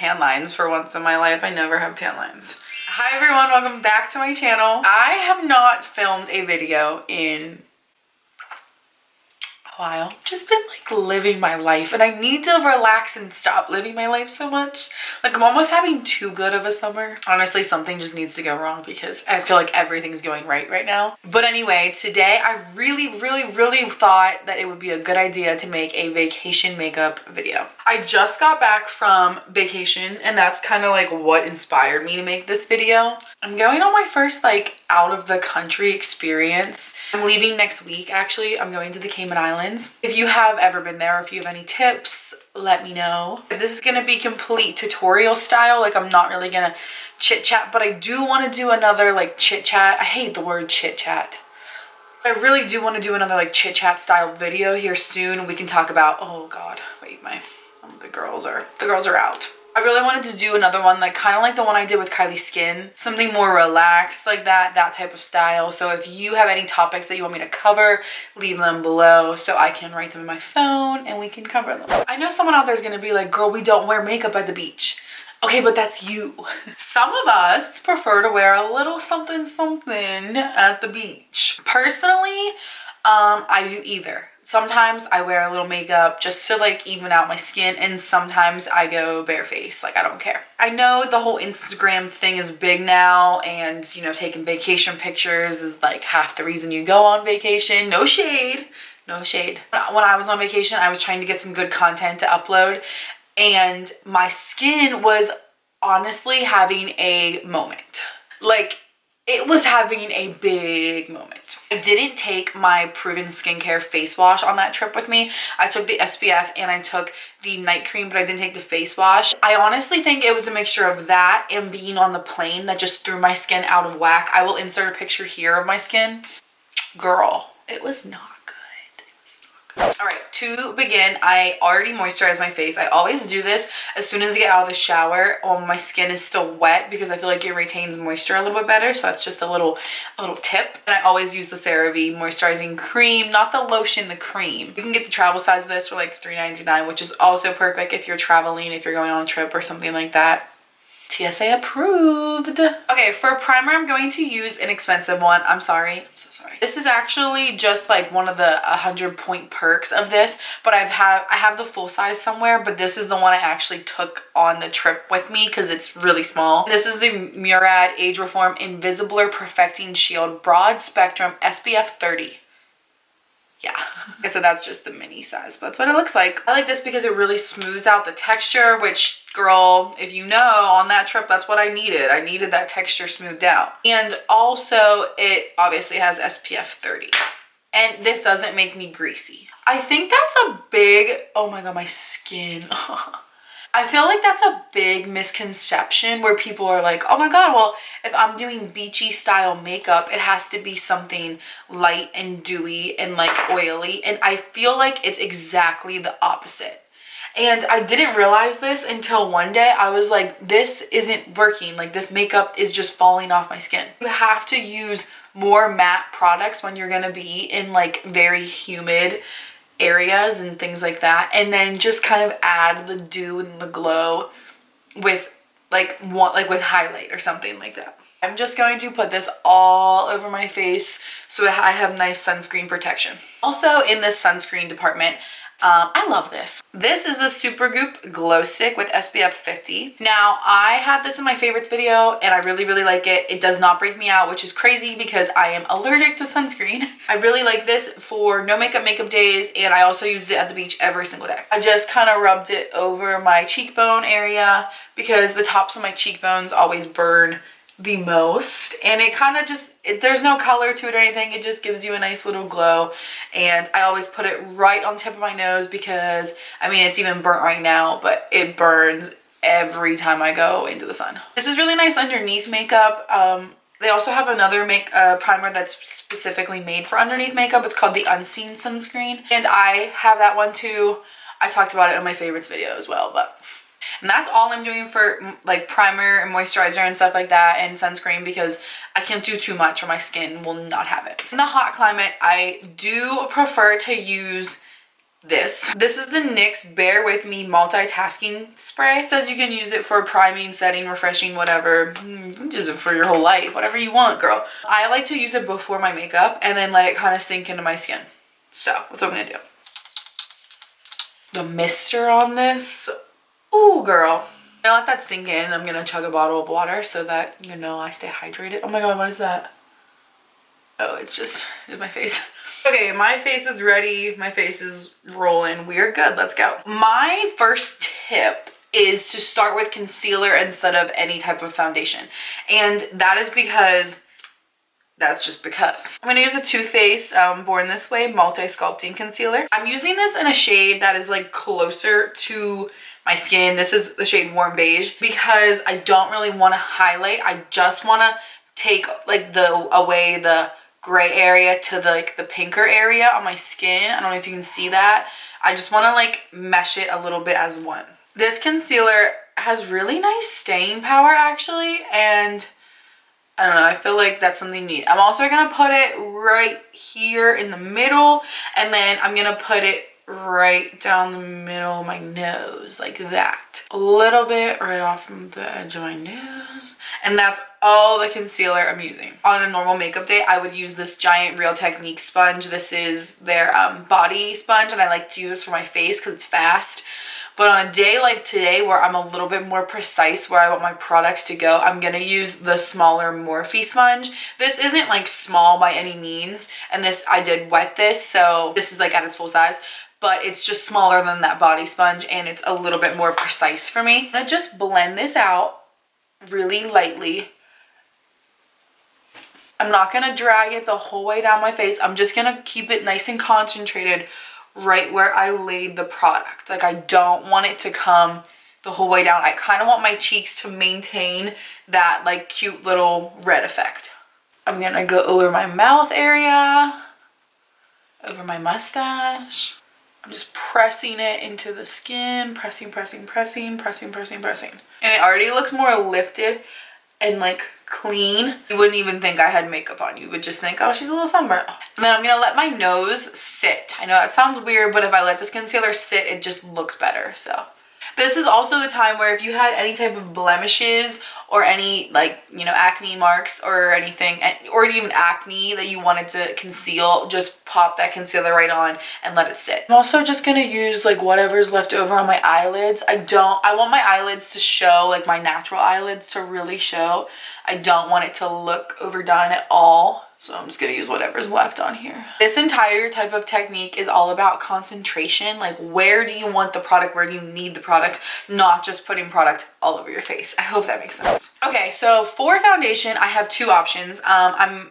tan lines for once in my life. I never have tan lines. Hi everyone, welcome back to my channel. I have not filmed a video in while. Just been like living my life and I need to relax and stop living my life so much. Like I'm almost having too good of a summer. Honestly, something just needs to go wrong because I feel like everything's going right now. But anyway, today I really thought that it would be a good idea to make a vacation makeup video. I just got back from vacation and that's kind of like what inspired me to make this video. I'm going on my first like out of the country experience. I'm leaving next week actually. I'm going to the Cayman Islands. If you have ever been there, or if you have any tips, let me know. This is gonna be complete tutorial style. Like I'm not really gonna chit chat, but I do want to do another like chit chat. I hate the word chit chat. I really do want to do another like chit chat style video here soon. We can talk about, oh God, wait, the girls are out. I really wanted to do another one like kind of like the one I did with Kylie's Skin. Something more relaxed like that type of style. So if you have any topics that you want me to cover, leave them below so I can write them in my phone and we can cover them. I know someone out there is going to be like, girl, we don't wear makeup at the beach. Okay, but that's you. Some of us prefer to wear a little something at the beach. Personally, I do either. Sometimes I wear a little makeup just to like even out my skin, and sometimes I go barefaced, like I don't care. I know the whole Instagram thing is big now, and you know, taking vacation pictures is like half the reason you go on vacation. No shade, no shade. When I was on vacation, I was trying to get some good content to upload, and my skin was honestly having a moment. Like, it was having a big moment. I didn't take my Proven Skincare face wash on that trip with me. I took the SPF and I took the night cream, but I didn't take the face wash. I honestly think it was a mixture of that and being on the plane that just threw my skin out of whack. I will insert a picture here of my skin. Girl, it was not good. All right, to begin, I already moisturized my face. I always do this as soon as I get out of the shower while my skin is still wet because I feel like it retains moisture a little bit better. So that's just a little tip. And I always use the CeraVe moisturizing cream, not the lotion, the cream. You can get the travel size of this for like $3.99, which is also perfect if you're traveling, if you're going on a trip or something like that. TSA approved. Okay, for a primer, I'm going to use an expensive one. I'm sorry. I'm so sorry. This is actually just like one of the 100-point perks of this, but I have the full size somewhere, but this is the one I actually took on the trip with me because it's really small. This is the Murad Age Reform Invisibler Perfecting Shield Broad Spectrum SPF 30. Yeah, so that's just the mini size, but that's what it looks like. I like this because it really smooths out the texture, which, girl, if you know, on that trip, that's what I needed. I needed that texture smoothed out. And also, it obviously has SPF 30. And this doesn't make me greasy. I think that's a big, oh my God, my skin. I feel like that's a big misconception where people are like, oh my God, well, if I'm doing beachy style makeup, it has to be something light and dewy and like oily. And I feel like it's exactly the opposite. And I didn't realize this until one day. I was like, this isn't working. Like this makeup is just falling off my skin. You have to use more matte products when you're gonna be in like very humid areas and things like that, and then just kind of add the dew and the glow with with highlight or something like that. I'm just going to put this all over my face so I have nice sunscreen protection. Also in this sunscreen department, I love this. This is the Supergoop Glow Stick with SPF 50. Now, I had this in my favorites video and I really like it. It does not break me out, which is crazy because I am allergic to sunscreen. I really like this for no makeup days, and I also used it at the beach every single day. I just kind of rubbed it over my cheekbone area because the tops of my cheekbones always burn the most, and it kind of just, there's no color to it or anything. It just gives you a nice little glow, and I always put it right on the tip of my nose because, I mean, it's even burnt right now, but it burns every time I go into the sun. This is really nice underneath makeup. They also have another primer that's specifically made for underneath makeup. It's called the Unseen Sunscreen, and I have that one too. I talked about it in my favorites video as well, and that's all I'm doing for like primer and moisturizer and stuff like that and sunscreen because I can't do too much or my skin will not have it. In the hot climate, I do prefer to use this. This is the NYX Bear With Me multitasking spray. It says you can use it for priming, setting, refreshing, whatever. You can use it for your whole life, whatever you want, girl. I like to use it before my makeup and then let it kind of sink into my skin. So that's what I'm gonna do. The mister on this, ooh, girl. I'm gonna let that sink in. I'm gonna chug a bottle of water so that, you know, I stay hydrated. Oh my god, what is that? Oh, it's my face. Okay, my face is ready. My face is rolling. We are good. Let's go. My first tip is to start with concealer instead of any type of foundation. And that is because, that's just because. I'm going to use the Too Faced Born This Way Multi-Sculpting Concealer. I'm using this in a shade that is like closer to my skin. This is the shade Warm Beige because I don't really want to highlight. I just want to take like away the gray area to the pinker area on my skin. I don't know if you can see that. I just want to like mesh it a little bit as one. This concealer has really nice staying power actually, and I don't know, I feel like that's something neat. I'm also gonna put it right here in the middle, and then I'm gonna put it right down the middle of my nose like that. A little bit right off from the edge of my nose. And that's all the concealer I'm using. On a normal makeup day, I would use this giant Real Technique sponge. This is their body sponge, and I like to use this for my face because it's fast. But on a day like today where I'm a little bit more precise where I want my products to go, I'm going to use the smaller Morphe sponge. This isn't like small by any means, and this, I did wet this, so this is like at its full size. But it's just smaller than that body sponge, and it's a little bit more precise for me. I'm gonna just blend this out really lightly. I'm not gonna drag it the whole way down my face. I'm just gonna keep it nice and concentrated right where I laid the product. Like, I don't want it to come the whole way down. I kind of want my cheeks to maintain that like cute little red effect. I'm gonna go over my mouth area, over my mustache. I'm just pressing it into the skin, pressing. And it already looks more lifted and like clean. You wouldn't even think I had makeup on. You would just think, oh, she's a little sunburned. And then I'm gonna let my nose sit. I know that sounds weird, but if I let this concealer sit, it just looks better, so. This is also the time where if you had any type of blemishes or any like, you know, acne marks or anything, or even acne that you wanted to conceal, just pop that concealer right on and let it sit. I'm also just gonna use like whatever's left over on my eyelids. I want my eyelids to show, like my natural eyelids to really show. I don't want it to look overdone at all. So I'm just gonna use whatever's left on here. This entire type of technique is all about concentration. Like, where do you want the product? Where do you need the product? Not just putting product all over your face. I hope that makes sense. Okay, so for foundation, I have two options. I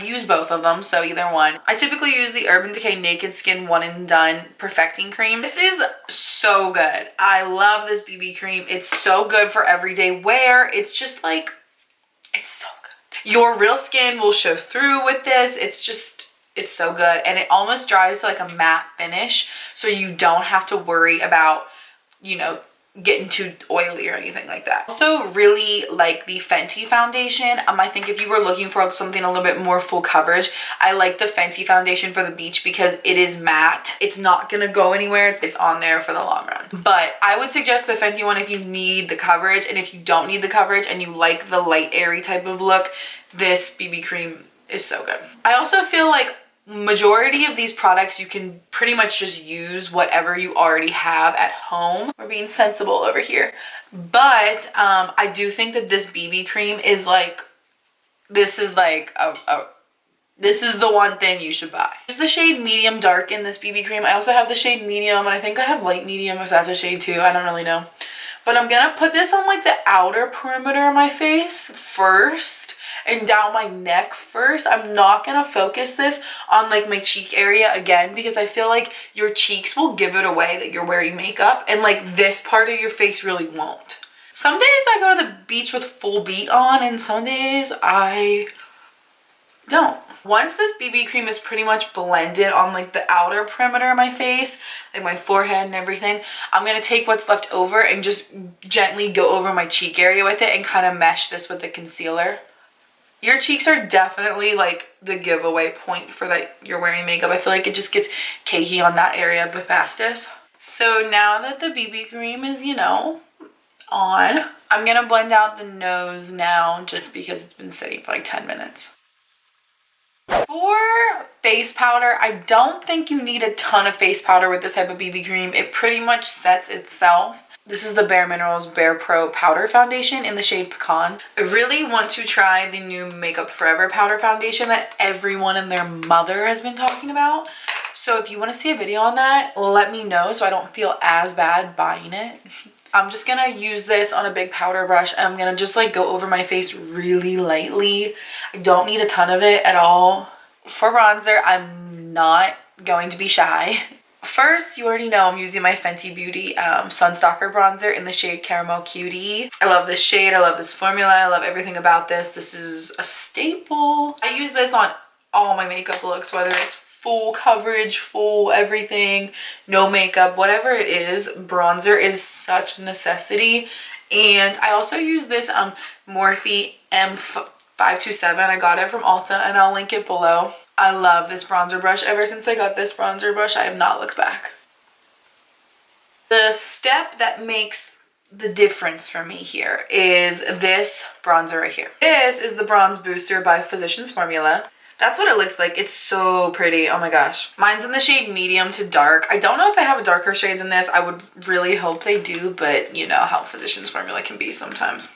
use both of them, so either one. I typically use the Urban Decay Naked Skin One and Done Perfecting Cream. This is so good. I love this BB cream. It's so good for everyday wear. It's just like, it's so good. Your real skin will show through with this. It's so good. And it almost dries to like a matte finish, so you don't have to worry about, you know, getting too oily or anything like that. Also really like the Fenty foundation. I think if you were looking for something a little bit more full coverage, I like the Fenty foundation for the beach because it is matte. It's not gonna go anywhere. It's on there for the long run. But I would suggest the Fenty one if you need the coverage, and if you don't need the coverage and you like the light airy type of look, this BB cream is so good. I also feel like majority of these products you can pretty much just use whatever you already have at home. We're being sensible over here, but I do think that this BB cream is like, this is like this is the one thing you should buy. This is the shade medium dark in this BB cream. I also have the shade medium, and I think I have light medium if that's a shade too. I don't really know, but I'm gonna put this on like the outer perimeter of my face first and down my neck first. I'm not gonna focus this on like my cheek area again, because I feel like your cheeks will give it away that you're wearing makeup, and like this part of your face really won't. Some days I go to the beach with full beat on, and some days I don't. Once this BB cream is pretty much blended on like the outer perimeter of my face, like my forehead and everything, I'm gonna take what's left over and just gently go over my cheek area with it and kind of mesh this with the concealer. Your cheeks are definitely like the giveaway point for that you're wearing makeup. I feel like it just gets cakey on that area the fastest. So now that the BB cream is, you know, on, I'm gonna blend out the nose now just because it's been sitting for like 10 minutes. For face powder, I don't think you need a ton of face powder with this type of BB cream. It pretty much sets itself. This is the Bare Minerals Bare Pro Powder Foundation in the shade Pecan. I really want to try the new Makeup Forever Powder Foundation that everyone and their mother has been talking about. So if you want to see a video on that, let me know so I don't feel as bad buying it. I'm just gonna use this on a big powder brush and I'm gonna just like go over my face really lightly. I don't need a ton of it at all. For bronzer, I'm not going to be shy. First, you already know I'm using my Fenty Beauty Sunstalker bronzer in the shade Caramel Cutie. I love this shade. I love this formula. I love everything about this. This is a staple. I use this on all my makeup looks, whether it's full coverage, full everything, no makeup, whatever it is. Bronzer is such a necessity. And I also use this Morphe M527. I got it from Ulta and I'll link it below. I love this bronzer brush. Ever since I got this bronzer brush, I have not looked back. The step that makes the difference for me here is this bronzer right here. This is the Bronze Booster by Physicians Formula. That's what it looks like. It's so pretty. Oh my gosh. Mine's in the shade medium to dark. I don't know if they have a darker shade than this. I would really hope they do, but you know how Physicians Formula can be sometimes.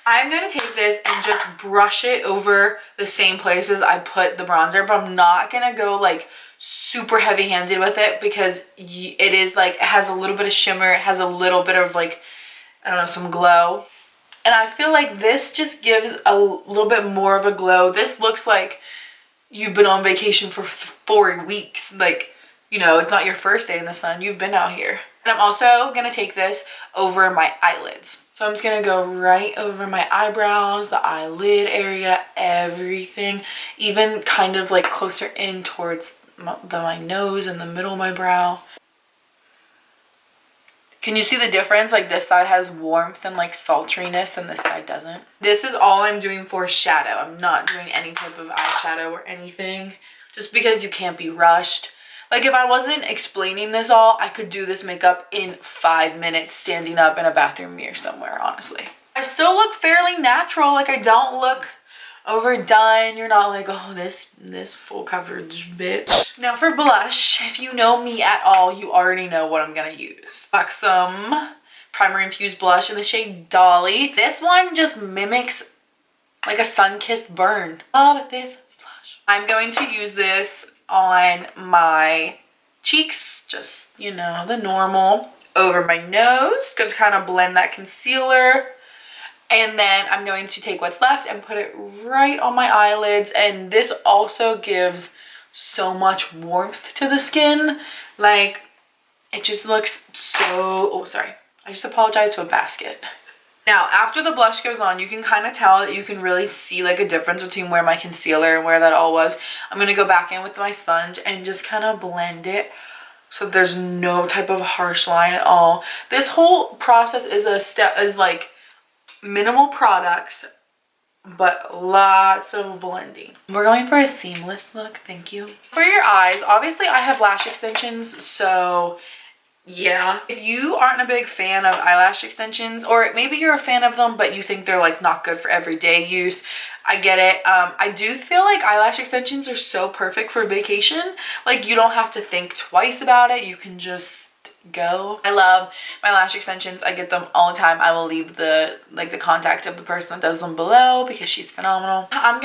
I'm going to take this and just brush it over the same places I put the bronzer, but I'm not going to go like super heavy handed with it because it is like, it has a little bit of shimmer. It has a little bit of like, I don't know, some glow. And I feel like this just gives a little bit more of a glow. This looks like you've been on vacation for 4 weeks. Like, you know, it's not your first day in the sun. You've been out here. And I'm also going to take this over my eyelids. So I'm just going to go right over my eyebrows, the eyelid area, everything. Even kind of like closer in towards my nose and the middle of my brow. Can you see the difference? Like this side has warmth and like sultriness and this side doesn't. This is all I'm doing for shadow. I'm not doing any type of eyeshadow or anything just because you can't be rushed. Like if I wasn't explaining this all, I could do this makeup in 5 minutes standing up in a bathroom mirror somewhere, honestly. I still look fairly natural. Like I don't look overdone. You're not like, oh, this full coverage bitch. Now for blush, if you know me at all, you already know what I'm gonna use. Like some primer infused blush in the shade Dolly. This one just mimics like a sun-kissed burn. Love this blush. I'm going to use this on my cheeks, just, you know, the normal. Over my nose, to kind of blend that concealer. And then I'm going to take what's left and put it right on my eyelids. And this also gives so much warmth to the skin. Like, it just looks so... Oh, sorry. I just apologized to a basket. Now, after the blush goes on, you can kind of tell that you can really see like a difference between where my concealer and where that all was. I'm going to go back in with my sponge and just kind of blend it so there's no type of harsh line at all. This whole process is like minimal products, but lots of blending. We're going for a seamless look. Thank you. For your eyes, obviously I have lash extensions, so yeah. If you aren't a big fan of eyelash extensions, or maybe you're a fan of them but you think they're like not good for everyday use, I get it. I do feel like eyelash extensions are so perfect for vacation. Like you don't have to think twice about it. You can just go. I love my lash extensions. I get them all the time. I will leave the contact of the person that does them below because she's phenomenal. I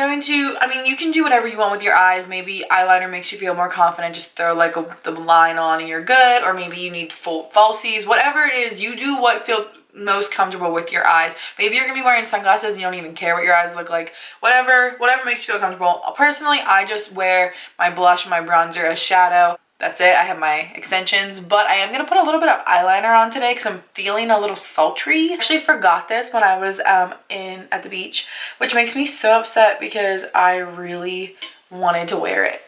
mean, you can do whatever you want with your eyes. Maybe eyeliner makes you feel more confident. Just throw like the line on and you're good. Or maybe you need full falsies. Whatever it is, you do what feels most comfortable with your eyes. Maybe you're gonna be wearing sunglasses and you don't even care what your eyes look like. Whatever makes you feel comfortable. Personally, I just wear my blush and my bronzer as shadow. That's it. I have my extensions, but I am going to put a little bit of eyeliner on today because I'm feeling a little sultry. I actually forgot this when I was at the beach, which makes me so upset because I really wanted to wear it.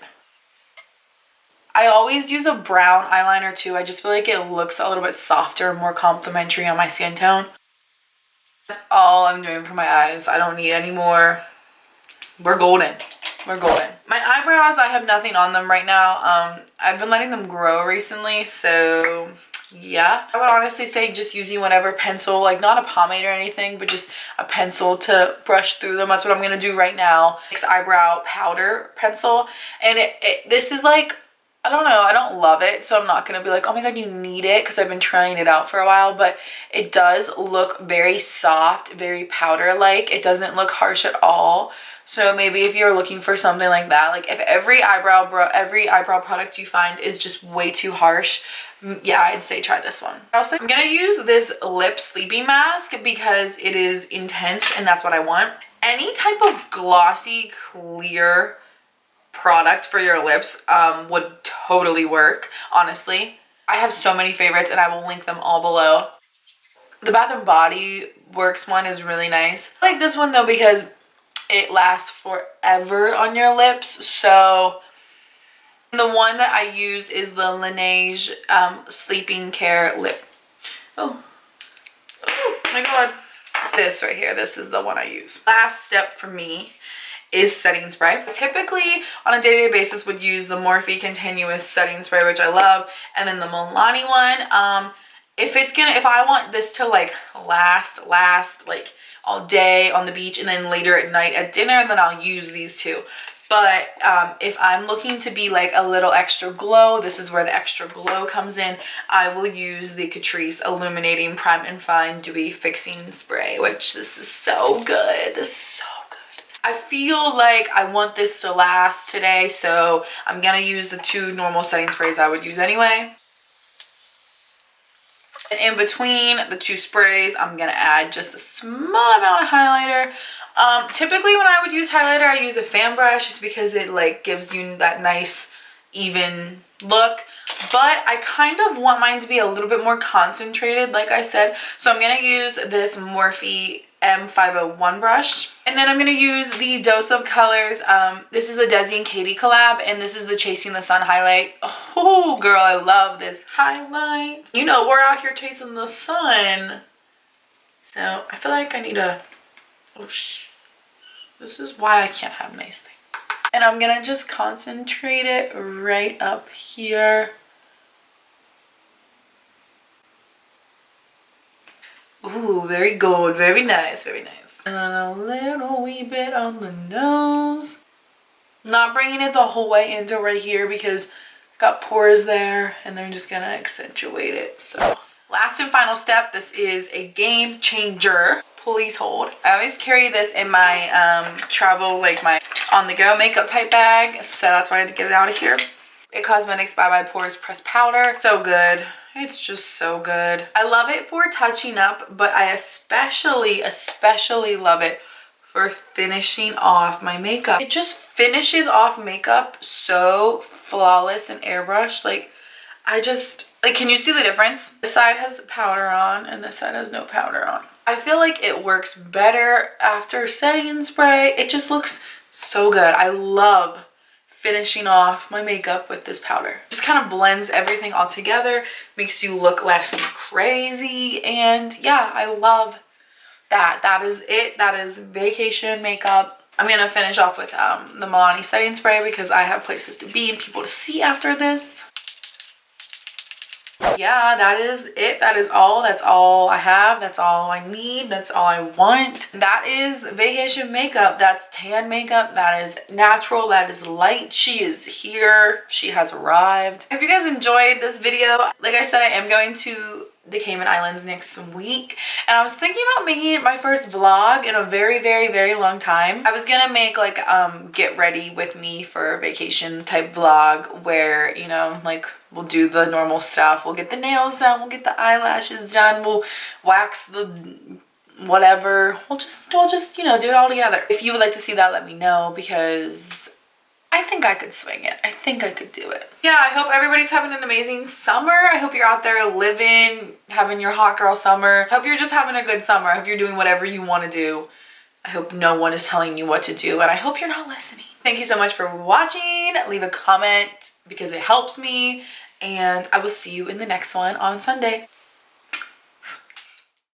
I always use a brown eyeliner too. I just feel like it looks a little bit softer, more complimentary on my skin tone. That's all I'm doing for my eyes. I don't need any more. we're golden. We're golden. My eyebrows, I have nothing on them right now. I've been letting them grow recently, so yeah. I would honestly say just using whatever pencil, like not a pomade or anything, but just a pencil to brush through them. That's what I'm gonna do right now. It's eyebrow powder pencil, and this is like, I don't know, I don't love it, so I'm not gonna be like, oh my god, you need it, because I've been trying it out for a while, but it does look very soft, very powder-like. It doesn't look harsh at all. So maybe if you're looking for something like that, like if every eyebrow product you find is just way too harsh, yeah, I'd say try this one. Also, I'm gonna use this lip sleeping mask because it is intense and that's what I want. Any type of glossy, clear product for your lips would totally work, honestly. I have so many favorites and I will link them all below. The Bath & Body Works one is really nice. I like this one though because it lasts forever on your lips. So the one that I use is the Laneige Sleeping Care Lip. Oh my god. This right here, this is the one I use. Last step for me is setting spray. Typically on a day-to-day basis would use the Morphe Continuous Setting Spray, which I love, and then the Milani one. If I want this to like last like all day on the beach and then later at night at dinner, then I'll use these two. But if I'm looking to be like a little extra glow, this is where the extra glow comes in, I will use the Catrice Illuminating Prime and Fine Dewy Fixing Spray, which this is so good. This is so good. I feel like I want this to last today, so I'm gonna use the two normal setting sprays I would use anyway. And in between the two sprays, I'm gonna add just a small amount of highlighter. Typically when I would use highlighter, I use a fan brush just because it like gives you that nice even look. But I kind of want mine to be a little bit more concentrated, like I said. So I'm gonna use this Morphe M501 brush. And then I'm going to use the Dose of Colors. This is the Desi and Katie collab, and this is the Chasing the Sun highlight. Oh, girl, I love this highlight. You know, we're out here chasing the sun. So I feel like I need a... Oh, this is why I can't have nice things. And I'm going to just concentrate it right up here. Ooh, very gold. Very nice. Very nice. And a little wee bit on the nose. Not bringing it the whole way into right here because I've got pores there and they're just gonna accentuate it. So last and final step, this is a game changer. Please hold. I always carry this in my travel, like my on-the-go makeup type bag, so that's why I had to get it out of here. It Cosmetics by Pores Pressed Powder. So good. It's just so good. I love it for touching up, but I especially love it for finishing off my makeup. It just finishes off makeup so flawless and airbrush. Like, I just, like, can you see the difference? This side has powder on and this side has no powder on. I feel like it works better after setting spray. It just looks so good. I love finishing off my makeup with this powder. Just kind of blends everything all together, makes you look less crazy, and yeah, I love that. That is it. That is vacation makeup. I'm gonna finish off with the Milani setting spray because I have places to be and people to see after this. Yeah, that is it. That is all. That's all I have. That's all I need. That's all I want. That is vacation makeup. That's tan makeup. That is natural. That is light. She is here. She has arrived. I hope you guys enjoyed this video. Like I said, I am going to the Cayman Islands next week, and I was thinking about making it my first vlog in a very long time. I was gonna make like get ready with me for a vacation type vlog where, you know, like we'll do the normal stuff. We'll get the nails done, we'll get the eyelashes done, we'll wax the whatever. We'll just, you know, do it all together. If you would like to see that, let me know because I think I could swing it. I think I could do it. Yeah, I hope everybody's having an amazing summer. I hope you're out there living, having your hot girl summer. I hope you're just having a good summer. I hope you're doing whatever you want to do. I hope no one is telling you what to do, and I hope you're not listening. Thank you so much for watching. Leave a comment because it helps me, and I will see you in the next one on Sunday.